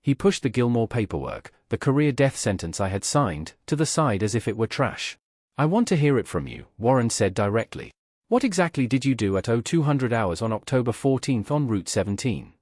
He pushed the Gilmore paperwork, the career death sentence I had signed, to the side as if it were trash. I want to hear it from you, Warren said directly. What exactly did you do at 0200 hours on October 14th on Route 17?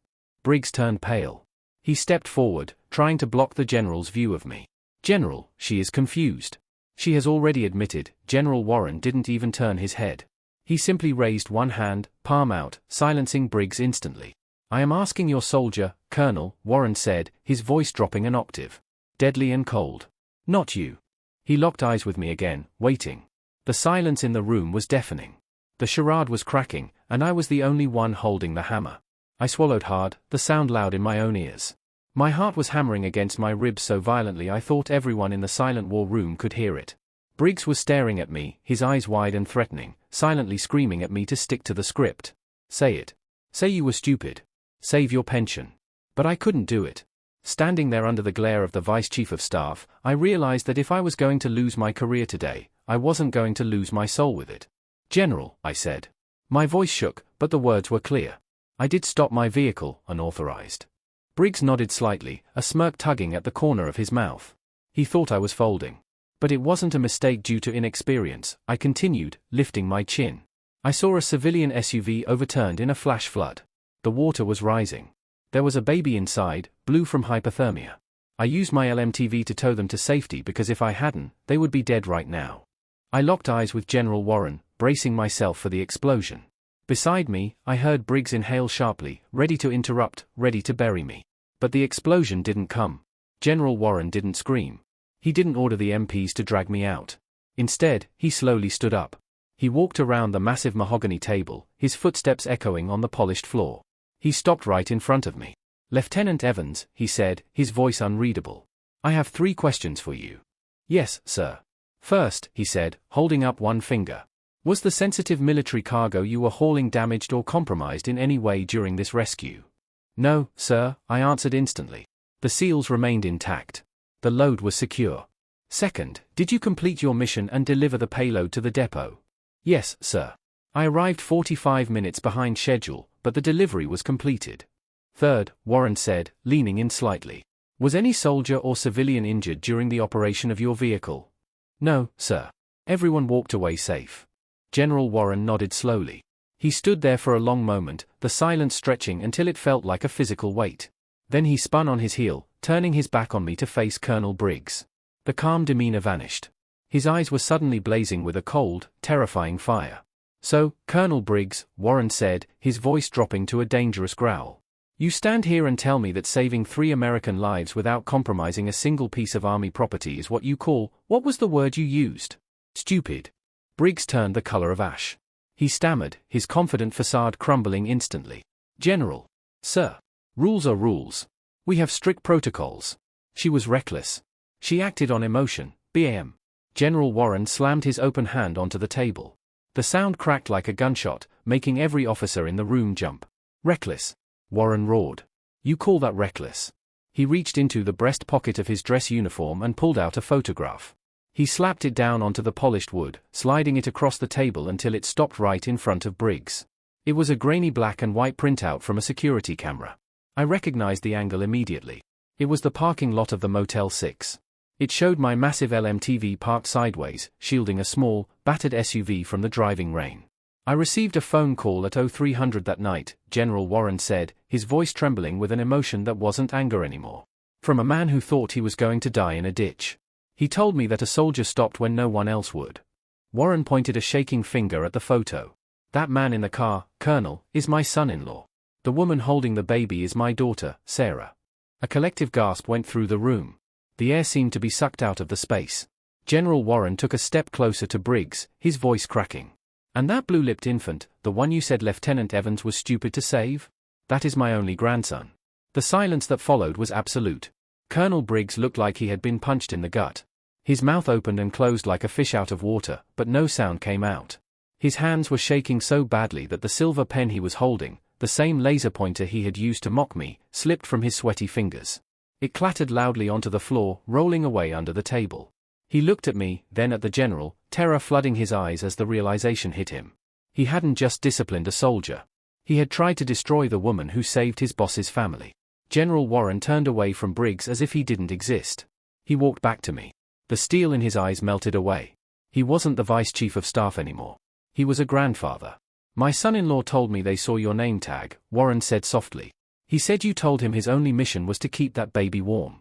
Briggs turned pale. He stepped forward, trying to block the general's view of me. General, she is confused. She has already admitted. General Warren didn't even turn his head. He simply raised one hand, palm out, silencing Briggs instantly. I am asking your soldier, Colonel, Warren said, his voice dropping an octave. Deadly and cold. Not you. He locked eyes with me again, waiting. The silence in the room was deafening. The charade was cracking, and I was the only one holding the hammer. I swallowed hard, the sound loud in my own ears. My heart was hammering against my ribs so violently I thought everyone in the silent war room could hear it. Briggs was staring at me, his eyes wide and threatening, silently screaming at me to stick to the script. Say it. Say you were stupid. Save your pension. But I couldn't do it. Standing there under the glare of the Vice Chief of Staff, I realized that if I was going to lose my career today, I wasn't going to lose my soul with it. General, I said. My voice shook, but the words were clear. I did stop my vehicle, unauthorized. Briggs nodded slightly, a smirk tugging at the corner of his mouth. He thought I was folding. But it wasn't a mistake due to inexperience, I continued, lifting my chin. I saw a civilian SUV overturned in a flash flood. The water was rising. There was a baby inside, blue from hypothermia. I used my LMTV to tow them to safety because if I hadn't, they would be dead right now. I locked eyes with General Warren, bracing myself for the explosion. Beside me, I heard Briggs inhale sharply, ready to interrupt, ready to bury me. But the explosion didn't come. General Warren didn't scream. He didn't order the MPs to drag me out. Instead, he slowly stood up. He walked around the massive mahogany table, his footsteps echoing on the polished floor. He stopped right in front of me. Lieutenant Evans, he said, his voice unreadable. I have 3 questions for you. Yes, sir. First, he said, holding up one finger. Was the sensitive military cargo you were hauling damaged or compromised in any way during this rescue? No, sir, I answered instantly. The seals remained intact. The load was secure. Second, did you complete your mission and deliver the payload to the depot? Yes, sir. I arrived 45 minutes behind schedule, but the delivery was completed. Third, Warren said, leaning in slightly. Was any soldier or civilian injured during the operation of your vehicle? No, sir. Everyone walked away safe. General Warren nodded slowly. He stood there for a long moment, the silence stretching until it felt like a physical weight. Then he spun on his heel, turning his back on me to face Colonel Briggs. The calm demeanor vanished. His eyes were suddenly blazing with a cold, terrifying fire. So, Colonel Briggs, Warren said, his voice dropping to a dangerous growl. You stand here and tell me that saving 3 American lives without compromising a single piece of Army property is what you call, what was the word you used? Stupid. Briggs turned the color of ash. He stammered, his confident facade crumbling instantly. General. Sir. Rules are rules. We have strict protocols. She was reckless. She acted on emotion, BAM. General Warren slammed his open hand onto the table. The sound cracked like a gunshot, making every officer in the room jump. Reckless. Warren roared. You call that reckless? He reached into the breast pocket of his dress uniform and pulled out a photograph. He slapped it down onto the polished wood, sliding it across the table until it stopped right in front of Briggs. It was a grainy black and white printout from a security camera. I recognized the angle immediately. It was the parking lot of the Motel 6. It showed my massive LMTV parked sideways, shielding a small, battered SUV from the driving rain. I received a phone call at 0300 that night, General Warren said, his voice trembling with an emotion that wasn't anger anymore. From a man who thought he was going to die in a ditch. He told me that a soldier stopped when no one else would. Warren pointed a shaking finger at the photo. That man in the car, Colonel, is my son-in-law. The woman holding the baby is my daughter, Sarah. A collective gasp went through the room. The air seemed to be sucked out of the space. General Warren took a step closer to Briggs, his voice cracking. And that blue-lipped infant, the one you said Lieutenant Evans was stupid to save? That is my only grandson. The silence that followed was absolute. Colonel Briggs looked like he had been punched in the gut. His mouth opened and closed like a fish out of water, but no sound came out. His hands were shaking so badly that the silver pen he was holding, the same laser pointer he had used to mock me, slipped from his sweaty fingers. It clattered loudly onto the floor, rolling away under the table. He looked at me, then at the general, terror flooding his eyes as the realization hit him. He hadn't just disciplined a soldier. He had tried to destroy the woman who saved his boss's family. General Warren turned away from Briggs as if he didn't exist. He walked back to me. The steel in his eyes melted away. He wasn't the vice chief of staff anymore. He was a grandfather. My son-in-law told me they saw your name tag, Warren said softly. He said you told him his only mission was to keep that baby warm.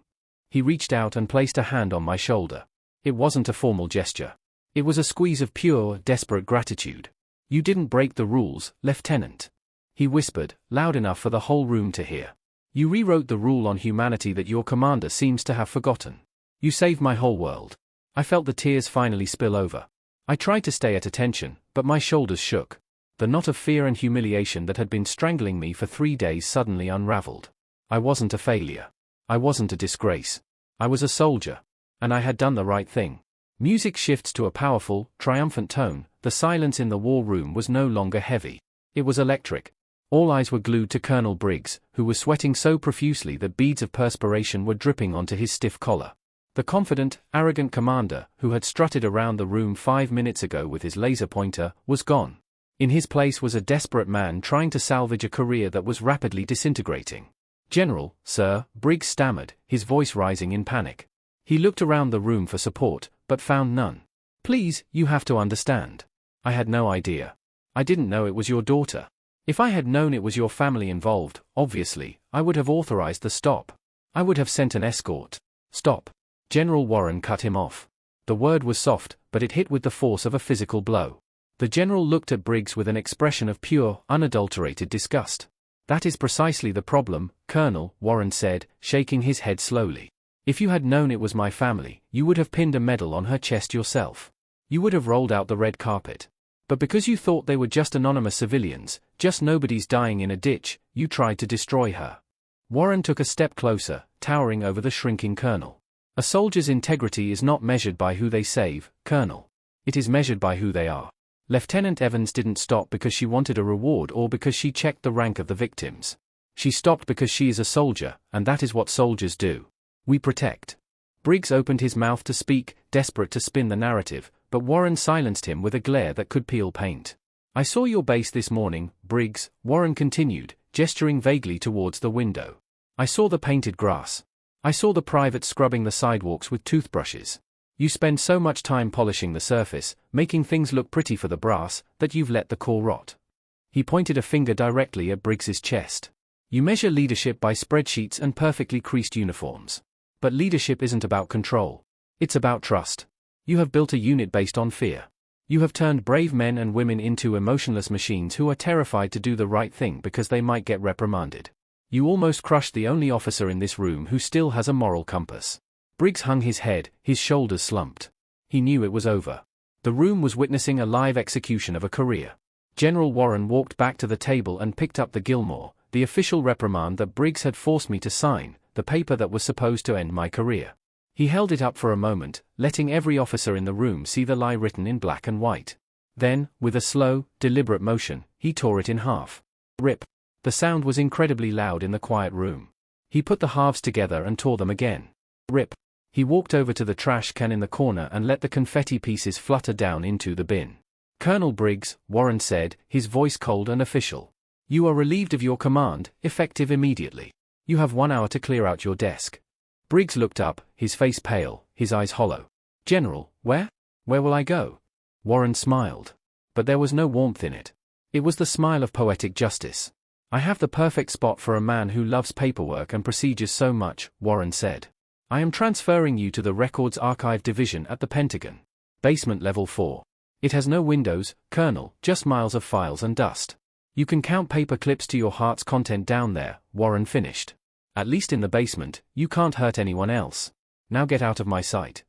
He reached out and placed a hand on my shoulder. It wasn't a formal gesture. It was a squeeze of pure, desperate gratitude. You didn't break the rules, Lieutenant. He whispered, loud enough for the whole room to hear. You rewrote the rule on humanity that your commander seems to have forgotten. You saved my whole world. I felt the tears finally spill over. I tried to stay at attention, but my shoulders shook. The knot of fear and humiliation that had been strangling me for 3 days suddenly unraveled. I wasn't a failure. I wasn't a disgrace. I was a soldier. And I had done the right thing. Music shifts to a powerful, triumphant tone. The silence in the war room was no longer heavy. It was electric. All eyes were glued to Colonel Briggs, who was sweating so profusely that beads of perspiration were dripping onto his stiff collar. The confident, arrogant commander, who had strutted around the room 5 minutes ago with his laser pointer, was gone. In his place was a desperate man trying to salvage a career that was rapidly disintegrating. General, sir, Briggs stammered, his voice rising in panic. He looked around the room for support, but found none. Please, you have to understand. I had no idea. I didn't know it was your daughter. If I had known it was your family involved, obviously, I would have authorized the stop. I would have sent an escort. Stop. General Warren cut him off. The word was soft, but it hit with the force of a physical blow. The general looked at Briggs with an expression of pure, unadulterated disgust. That is precisely the problem, Colonel, Warren said, shaking his head slowly. If you had known it was my family, you would have pinned a medal on her chest yourself. You would have rolled out the red carpet. But because you thought they were just anonymous civilians, just nobody's dying in a ditch, you tried to destroy her. Warren took a step closer, towering over the shrinking colonel. A soldier's integrity is not measured by who they save, Colonel. It is measured by who they are. Lieutenant Evans didn't stop because she wanted a reward or because she checked the rank of the victims. She stopped because she is a soldier, and that is what soldiers do. We protect. Briggs opened his mouth to speak, desperate to spin the narrative, but Warren silenced him with a glare that could peel paint. I saw your base this morning, Briggs, Warren continued, gesturing vaguely towards the window. I saw the painted grass. I saw the privates scrubbing the sidewalks with toothbrushes. You spend so much time polishing the surface, making things look pretty for the brass, that you've let the core rot. He pointed a finger directly at Briggs's chest. You measure leadership by spreadsheets and perfectly creased uniforms. But leadership isn't about control. It's about trust. You have built a unit based on fear. You have turned brave men and women into emotionless machines who are terrified to do the right thing because they might get reprimanded. You almost crushed the only officer in this room who still has a moral compass. Briggs hung his head, his shoulders slumped. He knew it was over. The room was witnessing a live execution of a career. General Warren walked back to the table and picked up the Gilmore, the official reprimand that Briggs had forced me to sign, the paper that was supposed to end my career. He held it up for a moment, letting every officer in the room see the lie written in black and white. Then, with a slow, deliberate motion, he tore it in half. Rip. The sound was incredibly loud in the quiet room. He put the halves together and tore them again. Rip. He walked over to the trash can in the corner and let the confetti pieces flutter down into the bin. "Colonel Briggs," Warren said, his voice cold and official. "You are relieved of your command, effective immediately. You have 1 hour to clear out your desk." Briggs looked up, his face pale, his eyes hollow. "General, where? Where will I go?" Warren smiled. But there was no warmth in it. It was the smile of poetic justice. "I have the perfect spot for a man who loves paperwork and procedures so much," Warren said. "I am transferring you to the Records Archive Division at the Pentagon. Basement Level 4. It has no windows, Colonel, just miles of files and dust. You can count paper clips to your heart's content down there," Warren finished. "At least in the basement, you can't hurt anyone else. Now get out of my sight."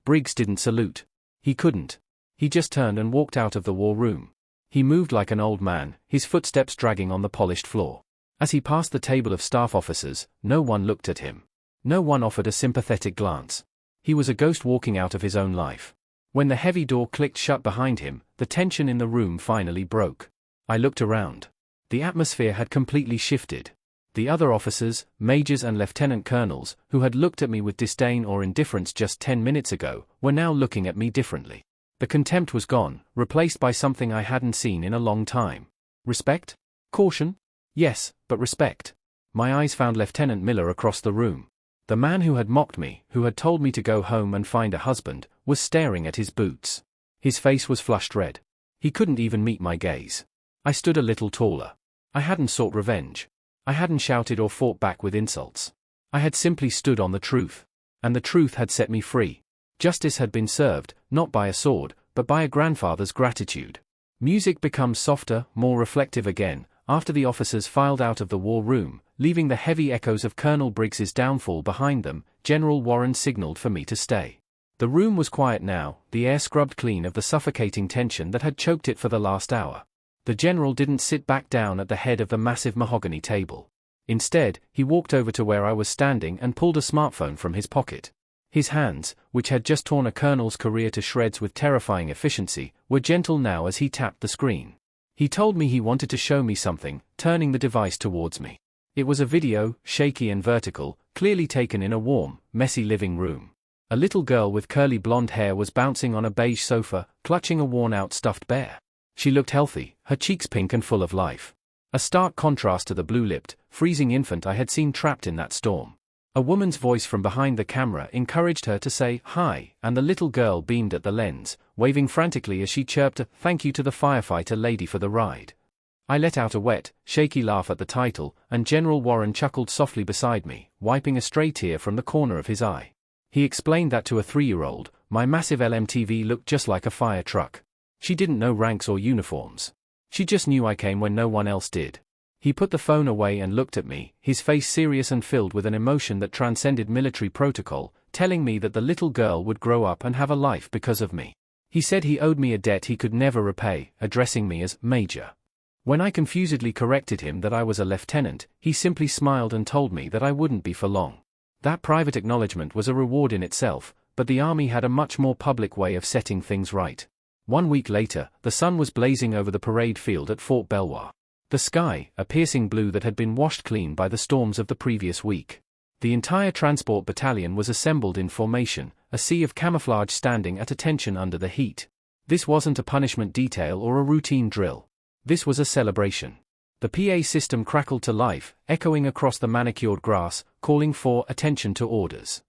Briggs didn't salute. He couldn't. He just turned and walked out of the war room. He moved like an old man, his footsteps dragging on the polished floor. As he passed the table of staff officers, no one looked at him. No one offered a sympathetic glance. He was a ghost walking out of his own life. When the heavy door clicked shut behind him, the tension in the room finally broke. I looked around. The atmosphere had completely shifted. The other officers, majors and lieutenant colonels, who had looked at me with disdain or indifference just 10 minutes ago, were now looking at me differently. The contempt was gone, replaced by something I hadn't seen in a long time. Respect? Caution? Yes, but respect. My eyes found Lieutenant Miller across the room. The man who had mocked me, who had told me to go home and find a husband, was staring at his boots. His face was flushed red. He couldn't even meet my gaze. I stood a little taller. I hadn't sought revenge. I hadn't shouted or fought back with insults. I had simply stood on the truth. And the truth had set me free. Justice had been served, not by a sword, but by a grandfather's gratitude. Music becomes softer, more reflective again, after the officers filed out of the war room, leaving the heavy echoes of Colonel Briggs's downfall behind them. General Warren signaled for me to stay. The room was quiet now, the air scrubbed clean of the suffocating tension that had choked it for the last hour. The general didn't sit back down at the head of the massive mahogany table. Instead, he walked over to where I was standing and pulled a smartphone from his pocket. His hands, which had just torn a colonel's career to shreds with terrifying efficiency, were gentle now as he tapped the screen. He told me he wanted to show me something, turning the device towards me. It was a video, shaky and vertical, clearly taken in a warm, messy living room. A little girl with curly blonde hair was bouncing on a beige sofa, clutching a worn-out stuffed bear. She looked healthy, her cheeks pink and full of life. A stark contrast to the blue-lipped, freezing infant I had seen trapped in that storm. A woman's voice from behind the camera encouraged her to say, "Hi," and the little girl beamed at the lens, waving frantically as she chirped a "thank you" to the firefighter lady for the ride. I let out a wet, shaky laugh at the title, and General Warren chuckled softly beside me, wiping a stray tear from the corner of his eye. He explained that to a 3-year-old, my massive LMTV looked just like a fire truck. She didn't know ranks or uniforms. She just knew I came when no one else did. He put the phone away and looked at me, his face serious and filled with an emotion that transcended military protocol, telling me that the little girl would grow up and have a life because of me. He said he owed me a debt he could never repay, addressing me as Major. When I confusedly corrected him that I was a lieutenant, he simply smiled and told me that I wouldn't be for long. That private acknowledgement was a reward in itself, but the army had a much more public way of setting things right. 1 week later, the sun was blazing over the parade field at Fort Belvoir. The sky, a piercing blue that had been washed clean by the storms of the previous week. The entire transport battalion was assembled in formation, a sea of camouflage standing at attention under the heat. This wasn't a punishment detail or a routine drill. This was a celebration. The PA system crackled to life, echoing across the manicured grass, calling for attention to orders.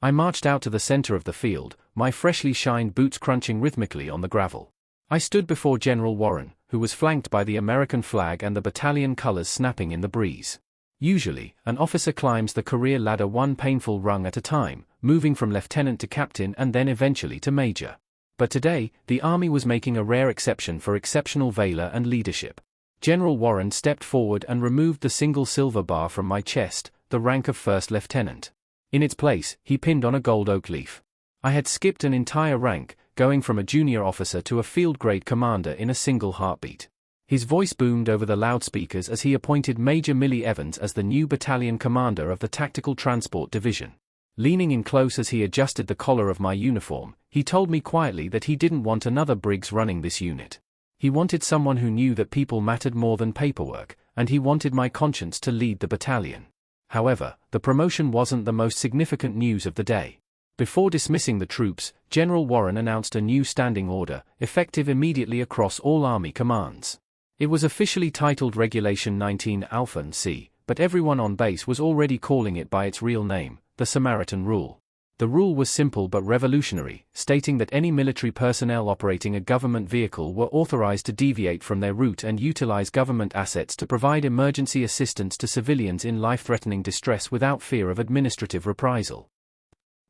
I marched out to the center of the field, my freshly shined boots crunching rhythmically on the gravel. I stood before General Warren, who was flanked by the American flag and the battalion colors snapping in the breeze. Usually, an officer climbs the career ladder one painful rung at a time, moving from lieutenant to captain and then eventually to major. But today, the army was making a rare exception for exceptional valor and leadership. General Warren stepped forward and removed the single silver bar from my chest, the rank of first lieutenant. In its place, he pinned on a gold oak leaf. I had skipped an entire rank, going from a junior officer to a field-grade commander in a single heartbeat. His voice boomed over the loudspeakers as he appointed Major Millie Evans as the new battalion commander of the Tactical Transport Division. Leaning in close as he adjusted the collar of my uniform, he told me quietly that he didn't want another Briggs running this unit. He wanted someone who knew that people mattered more than paperwork, and he wanted my conscience to lead the battalion. However, the promotion wasn't the most significant news of the day. Before dismissing the troops, General Warren announced a new standing order, effective immediately across all Army commands. It was officially titled Regulation 19 Alpha C, but everyone on base was already calling it by its real name, the Samaritan Rule. The rule was simple but revolutionary, stating that any military personnel operating a government vehicle were authorized to deviate from their route and utilize government assets to provide emergency assistance to civilians in life-threatening distress without fear of administrative reprisal.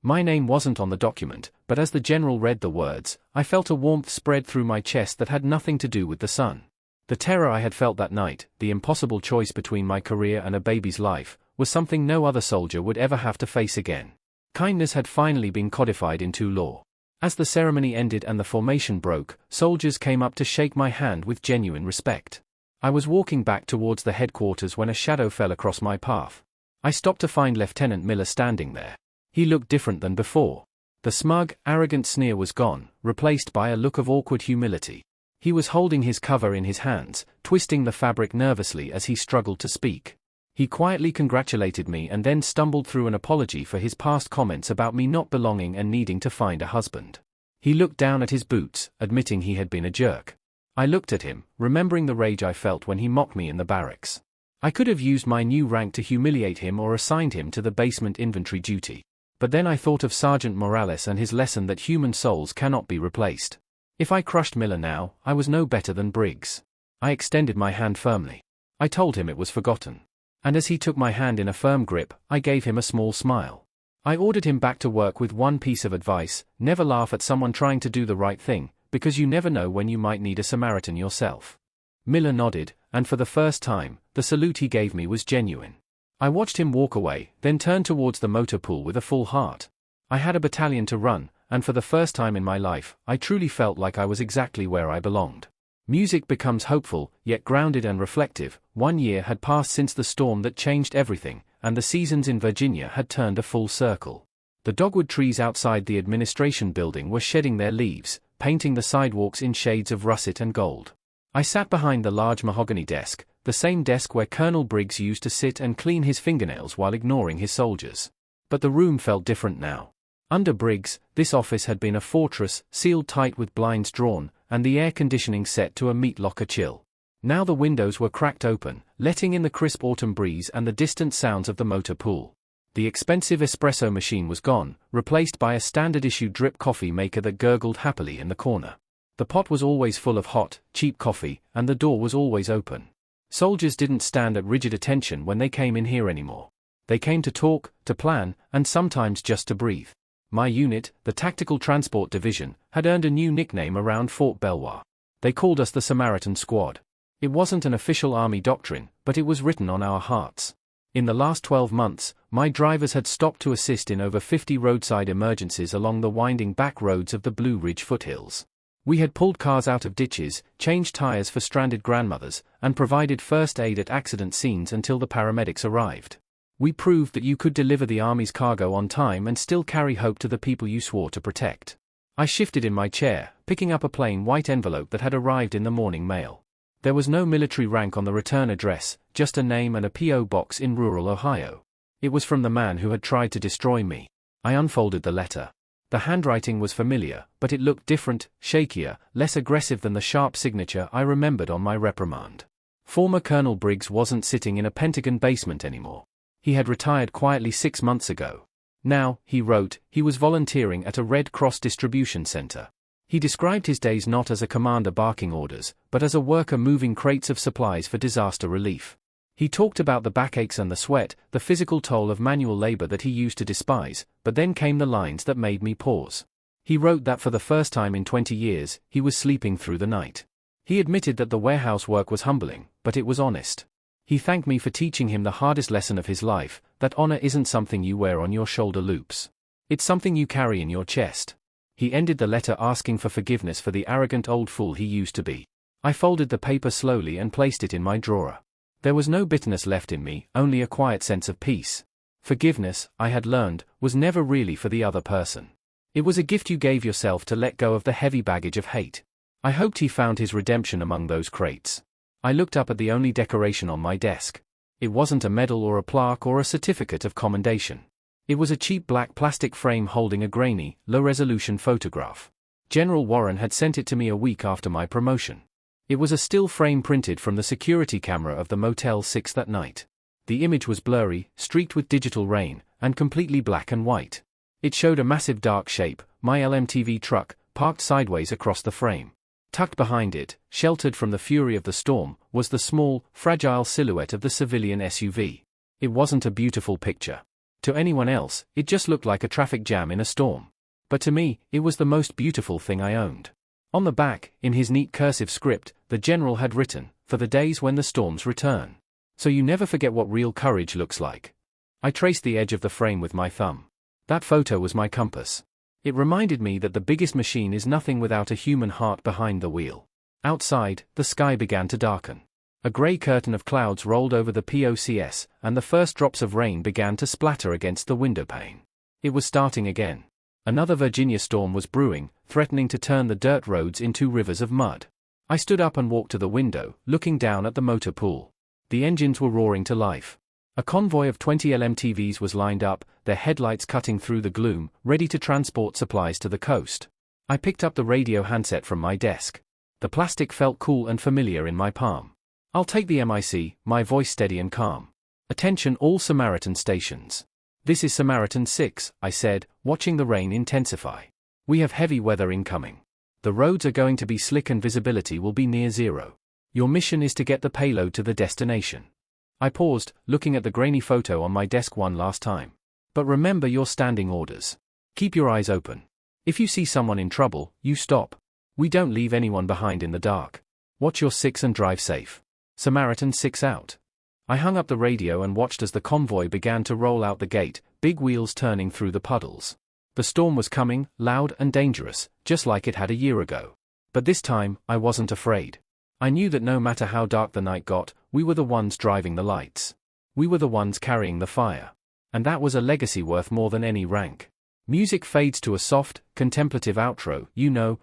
My name wasn't on the document, but as the general read the words, I felt a warmth spread through my chest that had nothing to do with the sun. The terror I had felt that night, the impossible choice between my career and a baby's life, was something no other soldier would ever have to face again. Kindness had finally been codified into law. As the ceremony ended and the formation broke, soldiers came up to shake my hand with genuine respect. I was walking back towards the headquarters when a shadow fell across my path. I stopped to find Lieutenant Miller standing there. He looked different than before. The smug, arrogant sneer was gone, replaced by a look of awkward humility. He was holding his cover in his hands, twisting the fabric nervously as he struggled to speak. He quietly congratulated me and then stumbled through an apology for his past comments about me not belonging and needing to find a husband. He looked down at his boots, admitting he had been a jerk. I looked at him, remembering the rage I felt when he mocked me in the barracks. I could have used my new rank to humiliate him or assigned him to the basement infantry duty. But then I thought of Sergeant Morales and his lesson that human souls cannot be replaced. If I crushed Miller now, I was no better than Briggs. I extended my hand firmly. I told him it was forgotten. And as he took my hand in a firm grip, I gave him a small smile. I ordered him back to work with one piece of advice: never laugh at someone trying to do the right thing, because you never know when you might need a Samaritan yourself. Miller nodded, and for the first time, the salute he gave me was genuine. I watched him walk away, then turn towards the motor pool with a full heart. I had a battalion to run, and for the first time in my life, I truly felt like I was exactly where I belonged. Music becomes hopeful, yet grounded and reflective. 1 year had passed since the storm that changed everything, and the seasons in Virginia had turned a full circle. The dogwood trees outside the administration building were shedding their leaves, painting the sidewalks in shades of russet and gold. I sat behind the large mahogany desk, the same desk where Colonel Briggs used to sit and clean his fingernails while ignoring his soldiers. But the room felt different now. Under Briggs, this office had been a fortress, sealed tight with blinds drawn, and the air conditioning set to a meat locker chill. Now the windows were cracked open, letting in the crisp autumn breeze and the distant sounds of the motor pool. The expensive espresso machine was gone, replaced by a standard-issue drip coffee maker that gurgled happily in the corner. The pot was always full of hot, cheap coffee, and the door was always open. Soldiers didn't stand at rigid attention when they came in here anymore. They came to talk, to plan, and sometimes just to breathe. My unit, the Tactical Transport Division, had earned a new nickname around Fort Belvoir. They called us the Samaritan Squad. It wasn't an official Army doctrine, but it was written on our hearts. In the last 12 months, my drivers had stopped to assist in over 50 roadside emergencies along the winding back roads of the Blue Ridge foothills. We had pulled cars out of ditches, changed tires for stranded grandmothers, and provided first aid at accident scenes until the paramedics arrived. We proved that you could deliver the Army's cargo on time and still carry hope to the people you swore to protect. I shifted in my chair, picking up a plain white envelope that had arrived in the morning mail. There was no military rank on the return address, just a name and a P.O. box in rural Ohio. It was from the man who had tried to destroy me. I unfolded the letter. The handwriting was familiar, but it looked different, shakier, less aggressive than the sharp signature I remembered on my reprimand. Former Colonel Briggs wasn't sitting in a Pentagon basement anymore. He had retired quietly 6 months ago. Now, he wrote, he was volunteering at a Red Cross distribution center. He described his days not as a commander barking orders, but as a worker moving crates of supplies for disaster relief. He talked about the backaches and the sweat, the physical toll of manual labor that he used to despise, but then came the lines that made me pause. He wrote that for the first time in 20 years, he was sleeping through the night. He admitted that the warehouse work was humbling, but it was honest. He thanked me for teaching him the hardest lesson of his life, that honor isn't something you wear on your shoulder loops. It's something you carry in your chest. He ended the letter asking for forgiveness for the arrogant old fool he used to be. I folded the paper slowly and placed it in my drawer. There was no bitterness left in me, only a quiet sense of peace. Forgiveness, I had learned, was never really for the other person. It was a gift you gave yourself to let go of the heavy baggage of hate. I hoped he found his redemption among those crates. I looked up at the only decoration on my desk. It wasn't a medal or a plaque or a certificate of commendation. It was a cheap black plastic frame holding a grainy, low-resolution photograph. General Warren had sent it to me a week after my promotion. It was a still frame printed from the security camera of the Motel 6 that night. The image was blurry, streaked with digital rain, and completely black and white. It showed a massive dark shape, my LMTV truck, parked sideways across the frame. Tucked behind it, sheltered from the fury of the storm, was the small, fragile silhouette of the civilian SUV. It wasn't a beautiful picture. To anyone else, it just looked like a traffic jam in a storm. But to me, it was the most beautiful thing I owned. On the back, in his neat cursive script, the general had written, "For the days when the storms return." So you never forget what real courage looks like. I traced the edge of the frame with my thumb. That photo was my compass. It reminded me that the biggest machine is nothing without a human heart behind the wheel. Outside, the sky began to darken. A grey curtain of clouds rolled over the POCS, and the first drops of rain began to splatter against the windowpane. It was starting again. Another Virginia storm was brewing, threatening to turn the dirt roads into rivers of mud. I stood up and walked to the window, looking down at the motor pool. The engines were roaring to life. A convoy of 20 LMTVs was lined up, their headlights cutting through the gloom, ready to transport supplies to the coast. I picked up the radio handset from my desk. The plastic felt cool and familiar in my palm. "I'll take the MIC," my voice steady and calm. "Attention all Samaritan stations. This is Samaritan 6, I said, watching the rain intensify. "We have heavy weather incoming. The roads are going to be slick and visibility will be near zero. Your mission is to get the payload to the destination." I paused, looking at the grainy photo on my desk one last time. "But remember your standing orders. Keep your eyes open. If you see someone in trouble, you stop. We don't leave anyone behind in the dark. Watch your 6 and drive safe. Samaritan 6 out." I hung up the radio and watched as the convoy began to roll out the gate, big wheels turning through the puddles. The storm was coming, loud and dangerous, just like it had a year ago. But this time, I wasn't afraid. I knew that no matter how dark the night got, we were the ones driving the lights. We were the ones carrying the fire. And that was a legacy worth more than any rank. Music fades to a soft, contemplative outro.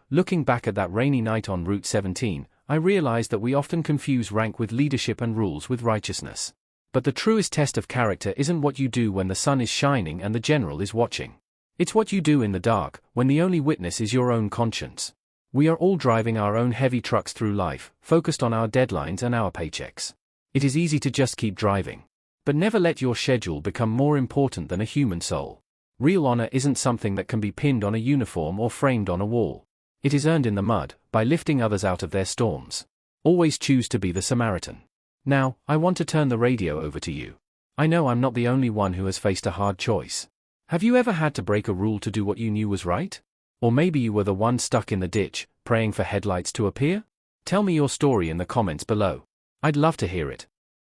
Looking back at that rainy night on Route 17, I realized that we often confuse rank with leadership and rules with righteousness. But the truest test of character isn't what you do when the sun is shining and the general is watching. It's what you do in the dark, when the only witness is your own conscience. We are all driving our own heavy trucks through life, focused on our deadlines and our paychecks. It is easy to just keep driving. But never let your schedule become more important than a human soul. Real honor isn't something that can be pinned on a uniform or framed on a wall. It is earned in the mud, by lifting others out of their storms. Always choose to be the Samaritan. Now, I want to turn the radio over to you. I know I'm not the only one who has faced a hard choice. Have you ever had to break a rule to do what you knew was right? Or maybe you were the one stuck in the ditch, praying for headlights to appear? Tell me your story in the comments below. I'd love to hear it.